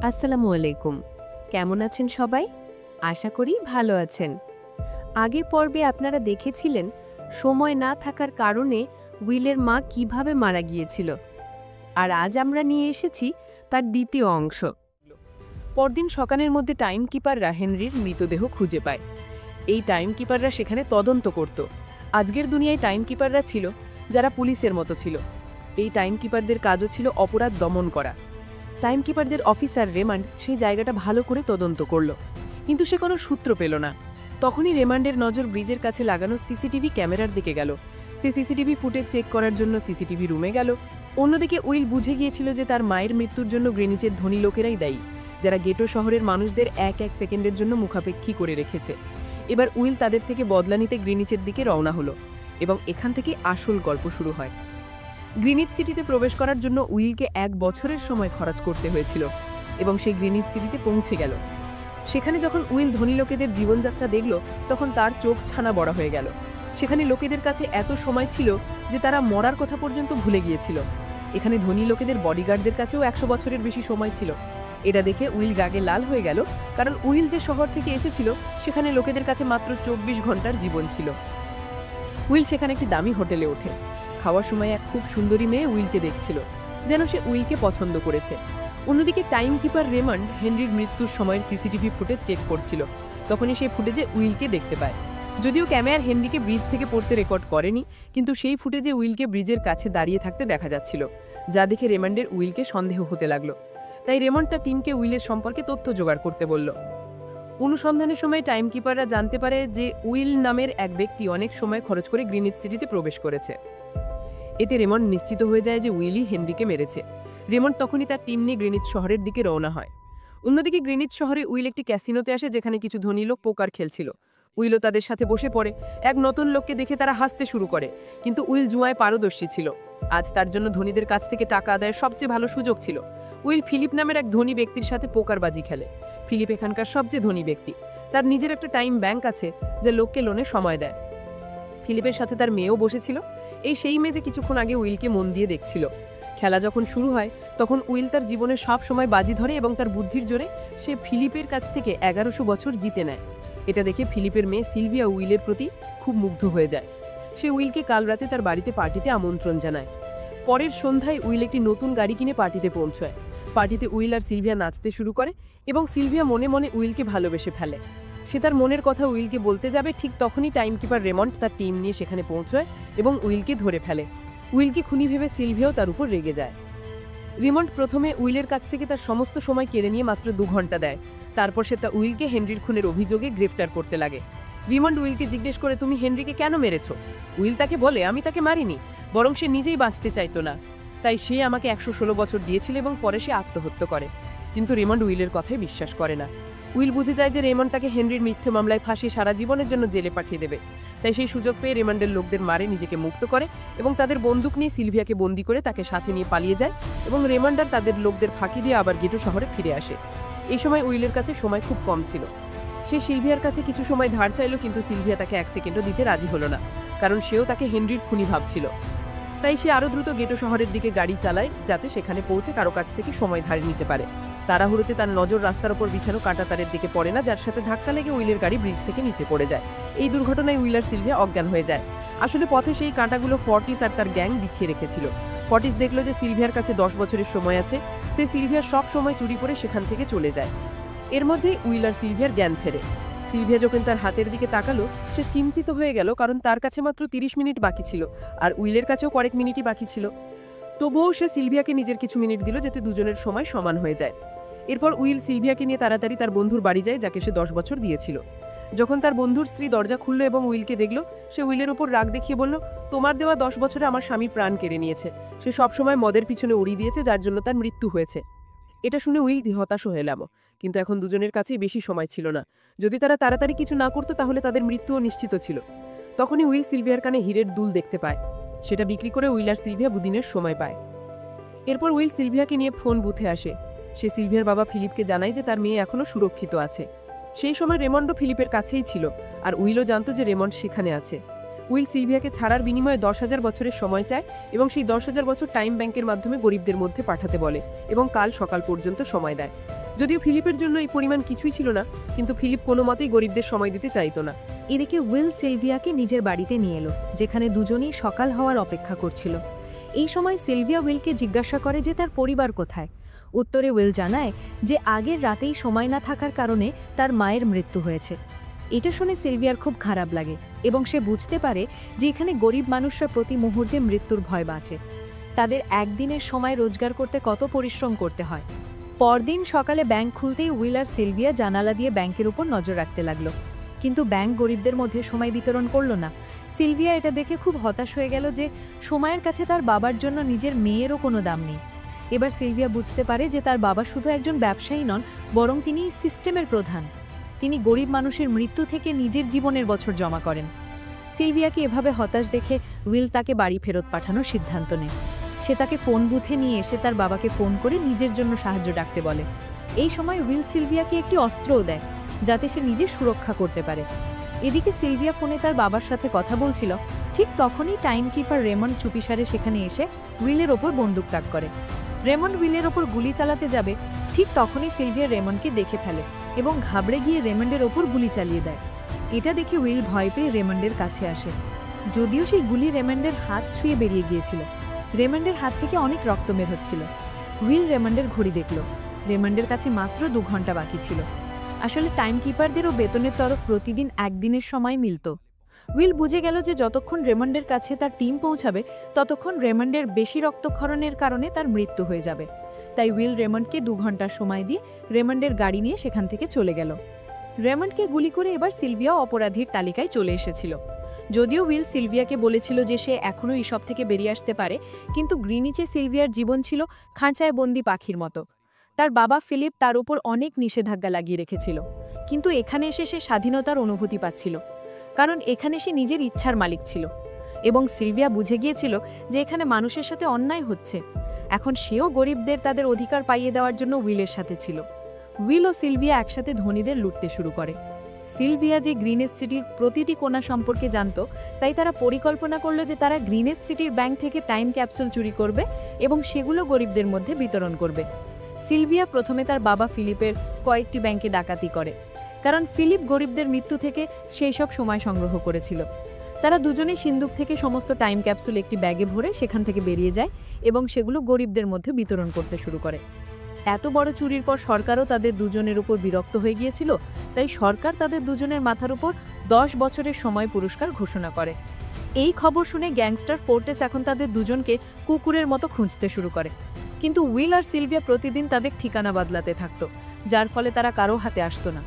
আসসালামু আলাইকুম। কেমন আছেন সবাই? আশা করি ভালো আছেন। আগের পর্বে আপনারা দেখেছিলেন সময় না থাকার কারণে উইলের মা কিভাবে মারা গিয়েছিল। আর আজ আমরা নিয়ে এসেছি তার দ্বিতীয় অংশ। পরদিন সকালের মধ্যে টাইম কিপাররা হেনরির মৃতদেহ খুঁজে পায়। এই টাইম কিপাররা সেখানে তদন্ত করত। আজকের দুনিয়ায় টাইম কিপাররা ছিল যারা পুলিশের মতো ছিল। এই টাইম কিপারদের কাজও ছিল অপরাধ দমন করা। টাইম কিপারদের অফিসার রেমান্ড সেই জায়গাটা ভালো করে তদন্ত করল, কিন্তু সে কোনো সূত্র পেল না। তখনই রেমান্ডের নজর ব্রিজের কাছে লাগানো সিসিটিভি ক্যামেরার দিকে গেল। সে সিসিটিভি ফুটেজ চেক করার জন্য সিসিটিভি রুমে গেল। অন্যদিকে উইল বুঝে গিয়েছিল যে তার মায়ের মৃত্যুর জন্য গ্রিনিচের ধনী লোকেরাই দায়ী, যারা গেটো শহরের মানুষদের এক এক সেকেন্ডের জন্য মুখাপেক্ষী করে রেখেছে। এবার উইল তাদের থেকে বদলা নিতে গ্রিনিচের দিকে রওনা হলো, এবং এখান থেকে আসল গল্প শুরু হয়। গ্রিনিচ সিটিতে প্রবেশ করার জন্য উইলকে 1 বছরের সময় খরচ করতে হয়েছিল, এবং সেই গ্রিনিচ সিটিতে পৌঁছে গেল। সেখানে যখন উইল ধনী লোকেদের জীবনযাত্রা দেখল, তখন তার চোখ ছানা বড় হয়ে গেল। সেখানে লোকেদের কাছে এত সময় ছিল যে তারা মরার কথা পর্যন্ত ভুলে গিয়েছিল। এখানে ধনী লোকেদের বডিগার্ডদের কাছেও 100 বছরের বেশি সময় ছিল। এটা দেখে উইল রাগে লাল হয়ে গেল, কারণ উইল যে শহর থেকে এসেছিল সেখানে লোকেদের কাছে মাত্র 24 ঘন্টার জীবন ছিল। উইল সেখানে একটি দামি হোটেলে ওঠে। খাওয়ার সময় এক খুব সুন্দরী মেয়ে উইলকে দেখছিল, যেন সে উইলকে পছন্দ করেছে। অন্যদিকে টাইম কিপার রেমান্ড হেনরির মৃত্যুর সময়ের সিসিটিভি ফুটেজ চেক করছিল। তখনই সেই ফুটেজে উইলকে দেখতে পায়। যদিও ক্যামেরার হেনরিকে ব্রিজ থেকে পড়তে রেকর্ড করেনি, কিন্তু সেই ফুটেজে উইলকে ব্রিজের কাছে দাঁড়িয়ে থাকতে দেখা যাচ্ছিল, যা দেখে রেমান্ডের উইলকে সন্দেহ হতে লাগলো। তাই রেমন্ড তার টিমকে উইলের সম্পর্কে তথ্য জোগাড় করতে বলল। অনুসন্ধানের সময় টাইম কিপাররা জানতে পারে যে উইল নামের এক ব্যক্তি অনেক সময় খরচ করে গ্রিনিচ সিটিতে প্রবেশ করেছে। এতে রেমন্ড নিশ্চিত হয়ে যায় যে উইলই হেনরিকে মেরেছে। রেমন্ড তখনই তার টিম নিয়ে গ্রিনিচ শহরের দিকে রওনা হয়। অন্যদিকে গ্রিনিচ শহরে উইল একটি ক্যাসিনোতে আসে, যেখানে কিছু ধনী লোক পোকার খেলছিল। উইলও তাদের সাথে বসে পড়ে। এক নতুন লোককে দেখে তারা হাসতে শুরু করে, কিন্তু উইল জুয়ায় পারদর্শী ছিল। আজ তার জন্য ধনীদের কাছ থেকে টাকা আদায়ের সবচেয়ে ভালো সুযোগ ছিল। উইল ফিলিপ নামের এক ধনী ব্যক্তির সাথে পোকারবাজি খেলে। ফিলিপ এখানকার সবচেয়ে ধনী ব্যক্তি। তার নিজের একটা টাইম ব্যাংক আছে, যা লোককে লোনে সময় দেয়। ফিলিপের সাথে তার মেয়েও বসেছিল। সেই মেয়ে যে কিছুক্ষণ আগে উইলকে মন দিয়ে দেখছিল। খেলা যখন শুরু হয়, তখন উইল তার জীবনে সব সময় বাজি ধরে, এবং তার বুদ্ধির জোরে সে ফিলিপের কাছ থেকে 1100 বছর জিতে নেয়। এটা দেখে ফিলিপের মেয়ে সিলভিয়া উইলের প্রতি খুব মুগ্ধ হয়ে যায়। সে উইলকে কাল রাতে তার বাড়িতে পার্টিতে আমন্ত্রণ জানায়। পরের সন্ধ্যায় উইল একটি নতুন গাড়ি কিনে পার্টিতে পৌঁছায়। পার্টিতে উইল আর সিলভিয়া নাচতে শুরু করে, এবং সিলভিয়া মনে মনে উইলকে ভালোবেসে ফেলে। সে তার মনের কথা উইলকে বলতে যাবে, ঠিক তখনই টাইম কিপার রেমন্ড তার টিম নিয়ে সেখানে পৌঁছায় এবং উইলকে ধরে ফেলে। উইলকে খুনি ভেবে সিলভিয়াও তার উপর রেগে যায়। রেমন্ড প্রথমে উইলের কাছ থেকে তার সমস্ত সময় কেড়ে নিয়ে মাত্র 2 ঘন্টা দেয়। তারপর সে তা উইলকে হেনরির খুনের অভিযোগে গ্রেফতার করতে লাগে। রিমন্ড উইলকে জিজ্ঞেস করে, তুমি হেনরিকে কেন মেরেছ? উইল তাকে বলে, আমি তাকে মারিনি, বরং সে নিজেই বাঁচতে চাইতো না, তাই সে আমাকে 116 বছর দিয়েছিল এবং পরে সে আত্মহত্যা করে। কিন্তু রেমন্ড উইলের কথাই বিশ্বাস করে না। উইল বুঝে যায় যে রেমন্ড তাকে হেনরির মিথ্যে মামলায় ফাঁসিয়ে সারা জীবনের জন্য জেলে পাঠিয়ে দেবে। তাই সেই সুযোগ পেয়ে রেমন্ডের লোকদের মারে নিজেকে মুক্ত করে, এবং তাদের বন্দুক নিয়ে সিলভিয়াকে বন্দি করে তাকে সাথে নিয়ে পালিয়ে যায়, এবং রেমন্ড আর তাদের লোকদের ফাঁকি দিয়ে আবার গেটো শহরে ফিরে আসে। এই সময় উইলের কাছে সময় খুব কম ছিল। সে সিলভিয়ার কাছে কিছু সময় ধার চাইল, কিন্তু সিলভিয়া তাকে 1 সেকেন্ডও দিতে রাজি হলো না, কারণ সেও তাকে হেনরির খুনি ভাবছিল। তাই সে আরও দ্রুত গেটো শহরের দিকে গাড়ি চালায়, যাতে সেখানে পৌঁছে কারো কাছ থেকে সময় ধার নিতে পারে। তাড়াহুড়োতে তার নজর রাস্তার ওপর বিছানো কাঁটা তারের দিকে পড়ে না, যার সাথে ধাক্কা লেগে উইলের গাড়ি ব্রিজ থেকে নিচে পড়ে যায়। এই দুর্ঘটনায় উইল আর সিলভিয়া অজ্ঞান হয়ে যায়। আসলে পথে সেই কাঁটাগুলো ফর্টিস আর তার গ্যাং বিছিয়ে রেখেছিল। ফর্টিস দেখলো যে সিলভিয়ার কাছে 10 বছরের সময় আছে। সে সিলভিয়ার সব সময় চুরি করে সেখান থেকে চলে যায়। এর মধ্যেই উইল আর সিলভিয়ার জ্ঞান ফেরে। সিলভিয়া যখন তার হাতের দিকে তাকালো, সে চিন্তিত হয়ে গেল, কারণ তার কাছে মাত্র 30 মিনিট বাকি ছিল, আর উইলের কাছেও কয়েক মিনিটই বাকি ছিল। তবুও সে সিলভিয়াকে নিজের কিছু মিনিট দিল, যাতে দুজনের সময় সমান হয়ে যায়। এরপর উইল সিলভিয়াকে নিয়ে তাড়াতাড়ি তার বন্ধুর বাড়ি যায়, যাকে সে 10 বছর দিয়েছিল। যখন তার বন্ধুর স্ত্রী দরজা খুলল এবং উইলকে দেখল, সে উইলের উপর রাগ দেখিয়ে বলল, তোমার দেওয়া 10 বছরে আমার স্বামী প্রাণ কেড়ে নিয়েছে। সে সবসময় মদের পিছনে উড়িয়ে দিয়েছে, যার জন্য তার মৃত্যু হয়েছে। এটা শুনে উইল হতাশ হয়ে এলাম, কিন্তু এখন দুজনের কাছেই বেশি সময় ছিল না। যদি তারা তাড়াতাড়ি কিছু না করতো, তাহলে তাদের মৃত্যুও নিশ্চিত ছিল। তখনই উইল সিলভিয়ার কানে হীরের দুল দেখতে পায়। সেটা বিক্রি করে উইল আর সিলভিয়া দুদিনের সময় পায়। এরপর উইল সিলভিয়াকে নিয়ে ফোন বুথে আসে। সে সিলভিয়ার বাবা ফিলিপকে জানায় যে তার মেয়ে এখনো সুরক্ষিত আছে। সেই সময় রেমন্ডও ফিলিপের কাছেই ছিল, আর উইলও জানতো যে রেমন্ড সেখানে আছে। উইল সিলভিয়াকে ছাড়ার বিনিময়ে 10,000 বছরের সময় চায়, এবং সেই 10,000 বছর টাইম ব্যাংকের মাধ্যমে গরিবদের মধ্যে পাঠাতে বলে, এবং কাল সকাল পর্যন্ত সময় দেয়। যদিও ফিলিপের জন্য এই পরিমাণ কিছুই ছিল না, কিন্তু ফিলিপ কোনো মতেই গরিবদের সময় দিতে চাইতো না। এদিকে উইল সিলভিয়াকে নিজের বাড়িতে নিয়ে এলো, যেখানে দুজনেই সকাল হওয়ার অপেক্ষা করছিল। এই সময় সিলভিয়া উইলকে জিজ্ঞাসা করে যে তার পরিবার কোথায়। উত্তরে উইল জানায় যে আগের রাতেই সময় না থাকার কারণে তার মায়ের মৃত্যু হয়েছে। এটা শুনে সিলভিয়ার খুব খারাপ লাগে এবং সে বুঝতে পারে যে এখানে গরিব মানুষরা প্রতি মুহূর্তে মৃত্যুর ভয় বাঁচে। তাদের একদিনের সময় রোজগার করতে কত পরিশ্রম করতে হয়। পরদিন সকালে ব্যাংক খুলতেই উইল আর সিলভিয়া জানালা দিয়ে ব্যাংকের উপর নজর রাখতে লাগলো, কিন্তু ব্যাংক গরিবদের মধ্যে সময় বিতরণ করলো না। সিলভিয়া এটা দেখে খুব হতাশ হয়ে গেল যে সময়ের কাছে তার বাবার জন্য নিজের মেয়েরও কোনো দাম নেই। এবার সিলভিয়া বুঝতে পারে যে তার বাবা শুধু একজন ব্যবসায়ী নন, বরং তিনি সিস্টেমের প্রধান। তিনি গরিব মানুষের মৃত্যু থেকে নিজের জীবনের বছর জমা করেন। সিলভিয়াকে এভাবে হতাশ দেখে উইল তাকে বাড়ি ফেরত পাঠানোর সিদ্ধান্ত নেয়। সে তাকে ফোন বুথে নিয়ে এসে তার বাবাকে ফোন করে নিজের জন্য সাহায্য ডাকতে বলে। এই সময় উইল সিলভিয়াকে একটি অস্ত্রও দেয়, যাতে সে নিজের সুরক্ষা করতে পারে। এদিকে সিলভিয়া ফোনে তার বাবার সাথে কথা বলছিল, ঠিক তখনই টাইমকিপার রেমন্ড চুপিসারে সেখানে এসে উইলের ওপর বন্দুক তাক করে। রেমন্ড উইলের ওপর গুলি চালাতে যাবে, ঠিক তখনই সিলভিয়া রেমন্ডকে দেখে ফেলে এবং ঘাবড়ে গিয়ে রেমন্ডের ওপর গুলি চালিয়ে দেয়। এটা দেখে উইল ভয় পেয়ে রেমন্ডের কাছে আসে, যদিও সেই গুলি রেমন্ডের হাত ছুঁয়ে বেরিয়ে গিয়েছিল। রেমন্ডের হাত থেকে অনেক রক্ত বের হচ্ছিল। উইল রেমন্ডের ঘড়ি দেখল, রেমন্ডের কাছে মাত্র 2 ঘন্টা বাকি ছিল। আসলে টাইমকিপারদেরও বেতনের তরফ প্রতিদিন একদিনের সময় মিলত। উইল বুঝে গেল যে যতক্ষণ রেমন্ডের কাছে তার টিম পৌঁছাবে, ততক্ষণ রেমন্ডের বেশি রক্তক্ষরণের কারণে তার মৃত্যু হয়ে যাবে। তাই উইল রেমন্ডকে 2 ঘন্টার সময় দিয়ে রেমন্ডের গাড়ি নিয়ে সেখান থেকে চলে গেল। রেমন্ডকে গুলি করে এবার সিলভিয়া অপরাধীর তালিকায় চলে এসেছিল। যদিও উইল সিলভিয়াকে বলেছিল যে সে এখনও এসব থেকে বেরিয়ে আসতে পারে, কিন্তু গ্রিনিচে সিলভিয়ার জীবন ছিল খাঁচায় বন্দি পাখির মতো। তার বাবা ফিলিপ তার উপর অনেক নিষেধাজ্ঞা লাগিয়ে রেখেছিল, কিন্তু এখানে এসে সে স্বাধীনতার অনুভূতি পাচ্ছিল, কারণ এখানে সে নিজের ইচ্ছার মালিক ছিল। এবং সিলভিয়া বুঝে গিয়েছিল যে এখানে মানুষের সাথে অন্যায় হচ্ছে। এখন সেও গরিবদের তাদের অধিকার পাইয়ে দেওয়ার জন্য উইলের সাথে ছিল। উইল ও সিলভিয়া একসাথে ধনীদের লুটতে শুরু করে। সিলভিয়া যে গ্রিনেজ সিটির প্রতিটি কোণা সম্পর্কে জানত, তাই তারা পরিকল্পনা করল যে তারা গ্রিনেজ সিটির ব্যাংক থেকে টাইম ক্যাপসুল চুরি করবে এবং সেগুলো গরিবদের মধ্যে বিতরণ করবে। সিলভিয়া প্রথমে তার বাবা ফিলিপের কয়েকটি ব্যাংকে ডাকাতি করে, কারণ ফিলিপ গরিবদের মৃত্যু থেকে সেই সব সময় সংগ্রহ করেছিল। তারা দুজনেই সিন্দুক থেকে সমস্ত টাইম ক্যাপসুল একটি ব্যাগে ভরে সেখান থেকে বেরিয়ে যায় এবং সেগুলো গরিবদের মধ্যে বিতরণ করতে শুরু করে। এত বড় চুরির পর সরকারও তাদের দুজনের উপর বিরক্ত হয়ে গিয়েছিল, তাই সরকার তাদের দুজনের মাথার উপর 10 বছরের সময় পুরস্কার ঘোষণা করে। এই খবর শুনে গ্যাংস্টার ফোর্টেস এখন তাদের দুজনকে কুকুরের মতো খুঁজতে শুরু করে, কিন্তু উইল আর সিলভিয়া প্রতিদিন তাদের ঠিকানা বদলাতে থাকত, যার ফলে তারা কারো হাতে আসতো না।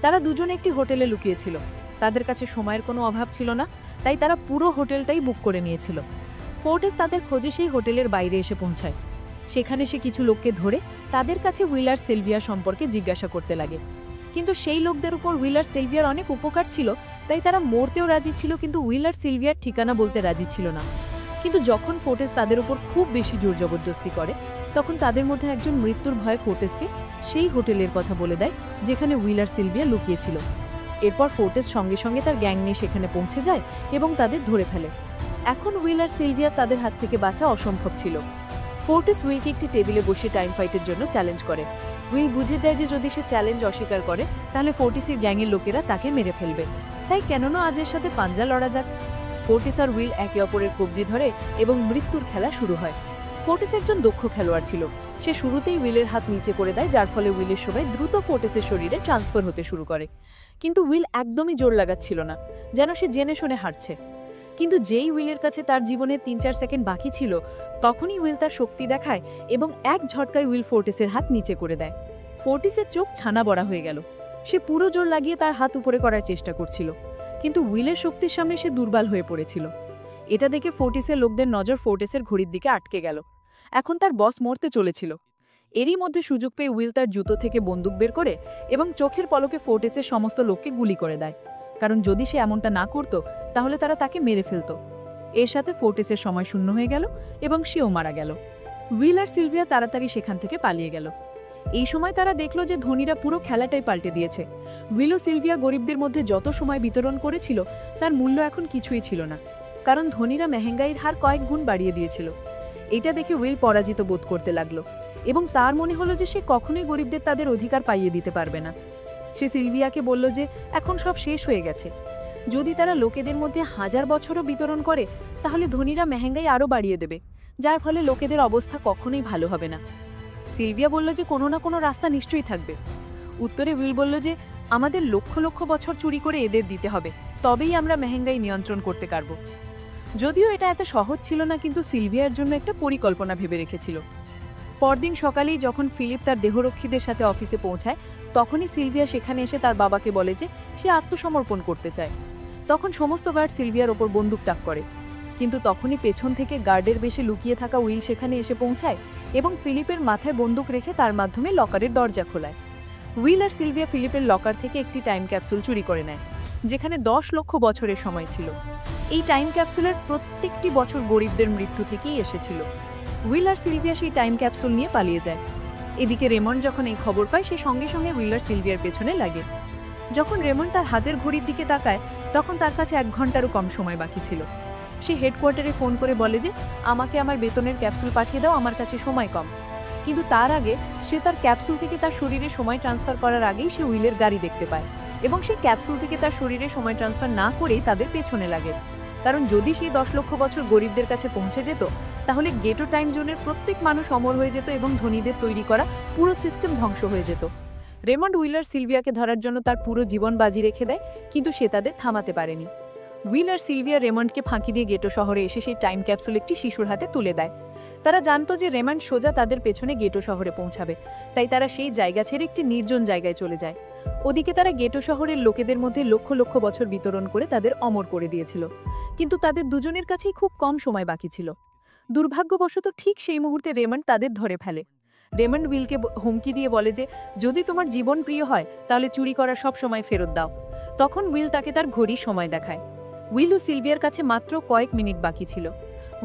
তারা দুজন একটি হোটেলে লুকিয়েছিল। তাদের কাছে সময়ের কোনো অভাব ছিল না, তাই তারা পুরো হোটেলটাই বুক করে নিয়েছিল। ফোর্টেস তাদের খোঁজে সেই হোটেলের বাইরে এসে পৌঁছায়। সেখানে সে কিছু লোককে ধরে তাদের কাছে উইল আর সিলভিয়া সম্পর্কে জিজ্ঞাসা করতে লাগে, কিন্তু সেই লোকদের উপর উইল আর সিলভিয়ার অনেক উপকার ছিল, তাই তারা মরতেও রাজি ছিল, কিন্তু উইল আর সিলভিয়ার ঠিকানা বলতে রাজি ছিল না। কিন্তু যখন ফোর্টেস তাদের উপর খুব বেশি জোর জবরদস্তি করে, তখন তাদের মধ্যে একজন মৃত্যুর ভয়ে ফোর্টেসকে সেই হোটেলের কথা বলে দেয় যেখানে উইল আর সিলভিয়া লুকিয়েছিল। এরপর ফোর্টেস সঙ্গে সঙ্গে তার গ্যাং নিয়ে সেখানে পৌঁছে যায় এবং তাদের ধরে ফেলে। এখন উইল আর সিলভিয়া তাদের হাত থেকে বাঁচা অসম্ভব ছিল। ফোর্টেস উইলকে একটি টেবিলে বসে টাইম ফাইটের জন্য চ্যালেঞ্জ করে। উইল বুঝে যায় যে যদি সে চ্যালেঞ্জ অস্বীকার করে তাহলে ফোর্টেসের গ্যাংয়ের লোকেরা তাকে মেরে ফেলবে, তাই কেননা আজের সাথে পাঞ্জা লড়া যাক। ফোর্টেস আর উইল একে অপরের কবজি ধরে এবং মৃত্যুর খেলা শুরু হয়। ফোর্টেস একজন দক্ষ খেলোয়াড় ছিল। সে শুরুতেই উইলের হাত নিচে করে দেয়, যার ফলে উইলের সময় দ্রুত ফোর্টেসের শরীরে ট্রান্সফার হতে শুরু করে। কিন্তু উইল একদমই জোর লাগাচ্ছিল না, যেন সে জেনে শুনে হারছে। কিন্তু যেই উইলের কাছে তার জীবনে 3-4 সেকেন্ড বাকি ছিল, তখনই উইল তার শক্তি দেখায় এবং এক ঝটকায় উইল ফোর্টেসের হাত নিচে করে দেয়। ফোর্টেসের চোখ ছানা বড়া হয়ে গেল। সে পুরো জোর লাগিয়ে তার হাত উপরে করার চেষ্টা করছিল, কিন্তু উইলের শক্তির সামনে সে দুর্বল হয়ে পড়েছিল। এটা দেখে ফোর্টেসের লোকদের নজর ফোর্টেসের ঘড়ির দিকে আটকে গেল। এখন তার বস মরতে চলেছিল। এরই মধ্যে সুযোগ পেয়ে উইল তার জুতো থেকে বন্দুক বের করে এবং চোখের পলকে ফোর্টেসের সমস্ত লোককে গুলি করে দেয়, কারণ যদি সে এমনটা না করত তাহলে তারা তাকে মেরে ফেলত। এর সাথে ফোর্টেসের সময় শূন্য হয়ে গেল এবং সেও মারা গেল। উইল আর সিলভিয়া তাড়াতাড়ি সেখান থেকে পালিয়ে গেল। এই সময় তারা দেখল যে ধনীরা পুরো খেলাটাই পাল্টে দিয়েছে। উইল ও সিলভিয়া গরিবদের মধ্যে যত সময় বিতরণ করেছিল তার মূল্য এখন কিছুই ছিল না, কারণ ধনীরা মেহেঙ্গাইয়ের হার কয়েক গুণ বাড়িয়ে দিয়েছিল। এটা দেখে উইল পরাজিত বোধ করতে লাগলো এবং তার মনে হলো যে সে কখনোই গরিবদের তাদের অধিকার পাইয়ে দিতে পারবে না। সে সিলভিয়াকে বলল যে এখন সব শেষ হয়ে গেছে। যদি তারা লোকেদের মধ্যে 1000 বছরও বিতরণ করে তাহলে ধনীরা মেহেঙ্গাই আরও বাড়িয়ে দেবে, যার ফলে লোকেদের অবস্থা কখনোই ভালো হবে না। সিলভিয়া বলল যে কোনো না কোনো রাস্তা নিশ্চয়ই থাকবে। উত্তরে উইল বলল যে আমাদের লক্ষ লক্ষ বছর চুরি করে এদের দিতে হবে, তবেই আমরা মেহেঙ্গাই নিয়ন্ত্রণ করতে পারব। যদিও এটা এত সহজ ছিল না, কিন্তু সিলভিয়ার জন্য একটা পরিকল্পনা ভেবে রেখেছিল। পরদিন সকালেই যখন ফিলিপ তার দেহরক্ষীদের সাথে অফিসে পৌঁছায়, তখনই সিলভিয়া সেখানে এসে তার বাবাকে বলে যে সে আত্মসমর্পণ করতে চায়। তখন সমস্ত গার্ড সিলভিয়ার ওপর বন্দুক তাক করে, কিন্তু তখনই পেছন থেকে গার্ডের বেশে লুকিয়ে থাকা উইল সেখানে এসে পৌঁছায় এবং ফিলিপের মাথায় বন্দুক রেখে তার মাধ্যমে লকারের দরজা খোলায়। উইল আর সিলভিয়া ফিলিপের লকার থেকে একটি টাইম ক্যাপসুল চুরি করে নেয়, যেখানে 10 লক্ষ বছরের সময় ছিল। এই টাইম ক্যাপসুলের প্রত্যেকটি বছর গরিবদের মৃত্যু থেকেই এসেছিল। উইল আর সিলভিয়া সেই টাইম ক্যাপসুল নিয়ে পালিয়ে যায়। এদিকে রেমন্ড যখন এই খবর পায়, সে সঙ্গে সঙ্গে উইল আর সিলভিয়ার পেছনে লাগে। যখন রেমন্ড তার হাতের ঘড়ির দিকে তাকায়, তখন তার কাছে 1 ঘন্টারও কম সময় বাকি ছিল। সে হেডকোয়ার্টারে ফোন করে বলে যে আমাকে আমার বেতনের ক্যাপসুল পাঠিয়ে দাও, আমার কাছে সময় কম। কিন্তু তার আগে সে তার ক্যাপসুল থেকে তার শরীরে সময় ট্রান্সফার করার আগেই সে উইলের গাড়ি দেখতে পায় এবং সেই ক্যাপসুল থেকে তার শরীরে সময় ট্রান্সফার না করেই তাদের পেছনে লাগে। কারণ যদি সেই 10 লক্ষ বছর গরিবদের কাছে পৌঁছে যেত, তাহলে গেটো টাইম জোনের প্রত্যেক মানুষ অমর হয়ে যেত এবং ধনীদের তৈরি করা পুরো সিস্টেম ধ্বংস হয়ে যেত। রেমন্ড উইল আর সিলভিয়াকে ধরার জন্য তার পুরো জীবন বাজি রেখে দেয়, কিন্তু সে তাদের থামাতে পারেনি। উইল আর সিলভিয়া রেমন্ডকে ফাঁকি দিয়ে গেটো শহরে এসে সেই টাইম ক্যাপসুল একটি শিশুর হাতে তুলে দেয়। তারা জানতো যে রেমন্ড সোজা তাদের পেছনে গেটো শহরে পৌঁছাবে, তাই তারা সেই জায়গা ছেড়ে একটি নির্জন জায়গায় চলে যায়। ওদিকে তারা গেটো শহরের লোকেদের মধ্যে লক্ষ লক্ষ বছর বিতরণ করে তাদের অমর করে দিয়েছিল, কিন্তু তাদের দুজনের কাছেই খুব কম সময় বাকি ছিল। দুর্ভাগ্যবশত ঠিক সেই মুহূর্তে রেমন্ড তাদের ধরে ফেলে। রেমন্ড উইলকে হুমকি দিয়ে বলে যে যদি তোমার জীবন প্রিয় হয় তাহলে চুরি করা সব সময় ফেরত দাও। তখন উইল তাকে তার ঘড়ির সময় দেখায়। উইল ও সিলভিয়ার কাছে মাত্র কয়েক মিনিট বাকি ছিল।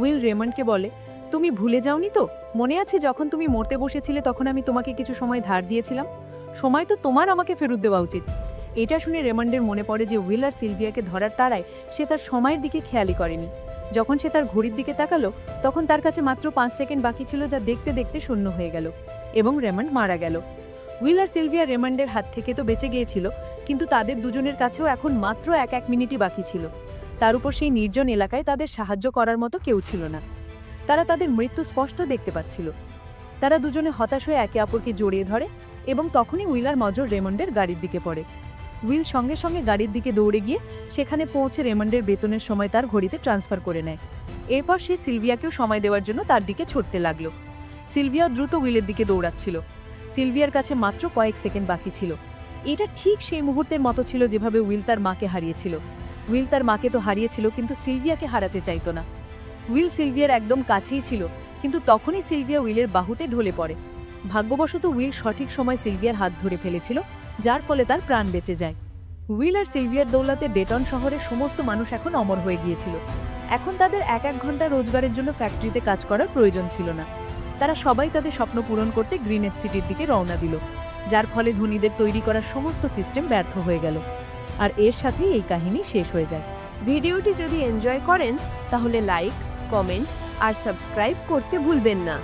উইল রেমন্ডকে বলে, তুমি ভুলে যাওনি তো? মনে আছে যখন তুমি মরতে বসেছিলে তখন আমি তোমাকে কিছু সময় ধার দিয়েছিলাম? সময় তো তোমার আমাকে ফেরত দেওয়া উচিত। এটা শুনে রেমন্ডের মনে পড়ে যে উইল আর সিলভিয়াকে ধরার তাড়ায় সে তার সময়ের দিকে খেয়ালই করেনি। যখন সে তার ঘড়ির দিকে তাকালো, তখন তার কাছে মাত্র 5 সেকেন্ড বাকি ছিল, যা দেখতে দেখতে শূন্য হয়ে গেল এবং রেমন্ড মারা গেল। উইল আর সিলভিয়া রেমন্ডের হাত থেকে তো বেঁচে গিয়েছিল, কিন্তু তাদের দুজনের কাছেও এখন মাত্র 1 মিনিটই বাকি ছিল। তার উপর সেই নির্জন এলাকায় তাদের সাহায্য করার মতো কেউ ছিল না। তারা তাদের মৃত্যু স্পষ্ট দেখতে পাচ্ছিল। তারা দুজনে হতাশ হয়ে একে অপরকে জড়িয়ে ধরে এবং তখনই উইল আর নজর রেমন্ডের গাড়ির দিকে পড়ে। উইল সঙ্গে সঙ্গে গাড়ির দিকে দৌড়ে গিয়ে সেখানে পৌঁছে রেমন্ডের বেতনের সময় তার ঘড়িতে ট্রান্সফার করে নেয়। এরপর সে সিলভিয়াকেও সময় দেওয়ার জন্য তার দিকে ছুটতে লাগলো। সিলভিয়া দ্রুত উইলের দিকে দৌড়াচ্ছিল। সিলভিয়ার কাছে মাত্র কয়েক সেকেন্ড বাকি ছিল। এটা ঠিক সেই মুহূর্তের মতো ছিল যেভাবে উইল তার মাকে হারিয়েছিল। উইল তার মাকে তো হারিয়েছিল, কিন্তু সিলভিয়াকে হারাতে চাইতো না। উইল সিলভিয়ার একদম কাছেই ছিল, কিন্তু তখনই সিলভিয়া উইলের বাহুতে ঢলে পড়ে। ভাগ্যবশত উইল সঠিক সময় সিলভিয়ার হাত ধরে ফেলেছিল, যার ফলে তার প্রাণ বেঁচে যায়। উইল আর সিলভিয়ার দৌলতে ডেটন শহরের সমস্ত মানুষ এখন অমর হয়ে গিয়েছিল। এখন তাদের 1 ঘন্টা রোজগারের জন্য ফ্যাক্টরিতে কাজ করার প্রয়োজন ছিল না। তারা সবাই তাদের স্বপ্ন পূরণ করতে গ্রিনেজ সিটির দিকে রওনা দিল, যার ফলে ধনীদের তৈরি করা সমস্ত সিস্টেম ব্যর্থ হয়ে গেল। আর এর সাথেই এই কাহিনী শেষ হয়ে যায়। ভিডিওটি যদি এনজয় করেন তাহলে লাইক, কমেন্ট আর সাবস্ক্রাইব করতে ভুলবেন না।